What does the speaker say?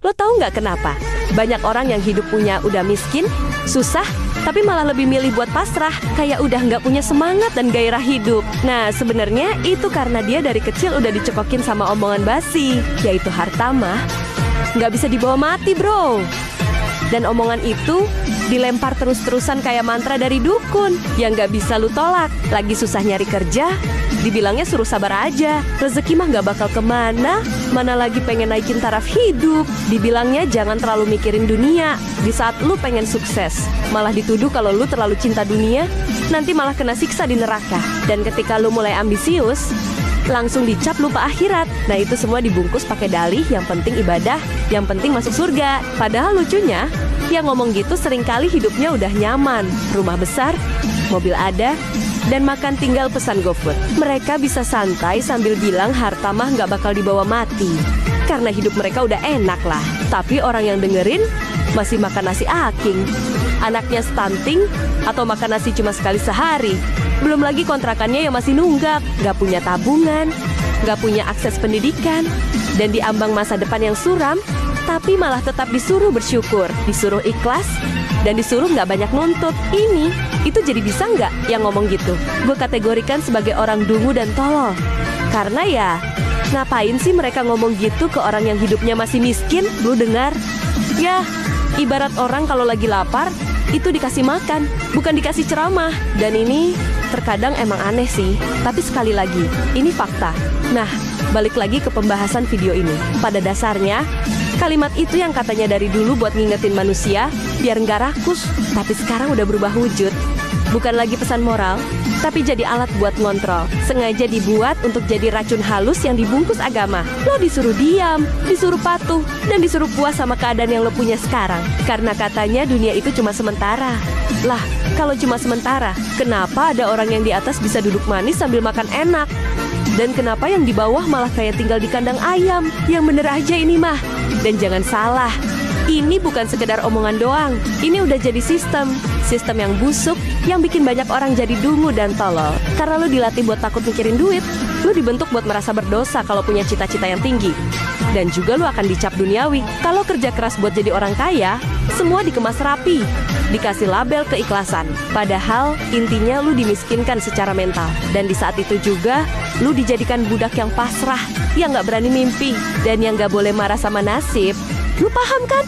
Lo tahu nggak kenapa? Banyak orang yang hidupnya udah miskin, susah, tapi malah lebih milih buat pasrah, kayak udah nggak punya semangat dan gairah hidup. Nah, sebenarnya itu karena dia dari kecil udah dicekokin sama omongan basi, yaitu harta mah nggak bisa dibawa mati, bro. Dan omongan itu dilempar terus-terusan kayak mantra dari dukun yang nggak bisa lu tolak. Lagi susah nyari kerja, dibilangnya suruh sabar aja. Rezeki mah nggak bakal kemana, mana lagi pengen naikin taraf hidup. Dibilangnya jangan terlalu mikirin dunia di saat lu pengen sukses. Malah dituduh kalau lu terlalu cinta dunia, nanti malah kena siksa di neraka. Dan ketika lu mulai ambisius, langsung dicap lupa akhirat. Nah, itu semua dibungkus pakai dalih yang penting ibadah, yang penting masuk surga. Padahal lucunya, yang ngomong gitu seringkali hidupnya udah nyaman, rumah besar, mobil ada, dan makan tinggal pesan GoFood. Mereka bisa santai sambil bilang harta mah nggak bakal dibawa mati, karena hidup mereka udah enak lah. Tapi orang yang dengerin masih makan nasi aking, anaknya stunting, atau makan nasi cuma sekali sehari. Belum lagi kontrakannya yang masih nunggak, nggak punya tabungan, nggak punya akses pendidikan, dan di ambang masa depan yang suram, tapi malah tetap disuruh bersyukur, disuruh ikhlas, dan disuruh nggak banyak nuntut. Itu jadi bisa nggak yang ngomong gitu? Gue kategorikan sebagai orang dungu dan tolol. Karena ya, ngapain sih mereka ngomong gitu ke orang yang hidupnya masih miskin? Lu dengar? Ya, ibarat orang kalau lagi lapar, itu dikasih makan, bukan dikasih ceramah. Dan ini terkadang emang aneh sih, tapi sekali lagi, ini fakta. Nah, balik lagi ke pembahasan video ini. Pada dasarnya, kalimat itu yang katanya dari dulu buat ngingetin manusia, biar nggak rakus, tapi sekarang udah berubah wujud. Bukan lagi pesan moral, tapi jadi alat buat ngontrol. Sengaja dibuat untuk jadi racun halus yang dibungkus agama. Lo disuruh diam, disuruh patuh, dan disuruh puas sama keadaan yang lo punya sekarang. Karena katanya dunia itu cuma sementara. Lah, kalau cuma sementara, kenapa ada orang yang di atas bisa duduk manis sambil makan enak? Dan kenapa yang di bawah malah kayak tinggal di kandang ayam? Yang bener aja ini mah. Dan jangan salah, ini bukan sekedar omongan doang. Ini udah jadi sistem yang busuk, yang bikin banyak orang jadi dungu dan tolol. Karena lo dilatih buat takut mikirin duit, lo dibentuk buat merasa berdosa kalau punya cita-cita yang tinggi. Dan juga lo akan dicap duniawi. Kalau kerja keras buat jadi orang kaya, semua dikemas rapi, dikasih label keikhlasan. Padahal intinya lo dimiskinkan secara mental. Dan di saat itu juga, lo dijadikan budak yang pasrah, yang gak berani mimpi, dan yang gak boleh marah sama nasib. Lo paham kan?